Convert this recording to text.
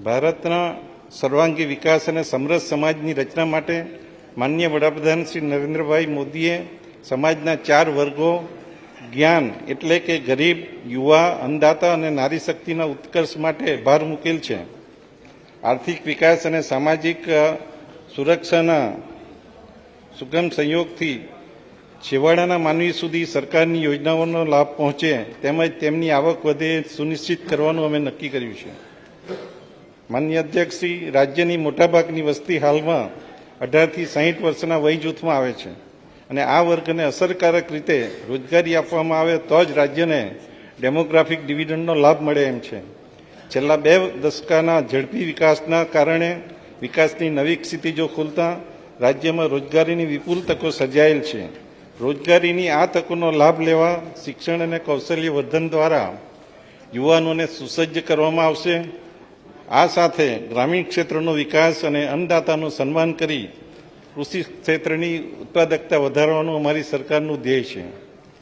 ભારતના સર્વાંગી વિકાસ અને સમરસ સમાજની રચના માટે માનનીય વડાપ્રધાન શ્રી નરેન્દ્રભાઈ મોદીએ સમાજના 4 વર્ગો જ્ઞાન એટલે કે ગરીબ, યુવા, અન્નદાતા અને નારી શક્તિના ઉત્કર્ષ માટે ભાર મૂકેલ છે. આર્થિક વિકાસ અને સામાજિક સુરક્ષાના સુગમ સંયોગથી છેવાડાના માનવી સુધી સરકારની યોજનાઓનો લાભ પહોંચે તેમજ તેમની આવક વધે સુનિશ્ચિત કરવાનું અમે નક્કી કર્યું છે. માનનીય અધ્યક્ષશ્રી, રાજ્યની મોટાભાગની વસ્તી હાલમાં 18 થી 60 વર્ષના વય જૂથમાં આવે છે અને આ વર્ગને અસરકારક રીતે રોજગારી આપવામાં આવે તો જ રાજ્યને ડેમોગ્રાફિક ડિવિડન્ડનો લાભ મળે એમ છે. છેલ્લા 2 દશકાના ઝડપી વિકાસના કારણે વિકાસની નવી ક્ષિતિજો ખુલતા રાજ્યમાં રોજગારીની વિપુલ તકો સર્જાયેલ છે. રોજગારીની આ તકોનો લાભ લેવા શિક્ષણ અને કૌશલ્ય વર્ધન દ્વારા યુવાનોને સુસજ્જ કરવામાં આવશે. આ સાથે ગ્રામીણ ક્ષેત્રનો વિકાસ અને અન્નદાતાનું સન્માન કરી કૃષિ ક્ષેત્રની ઉત્પાદકતા વધારવાનું અમારી સરકારનું ધ્યેય છે.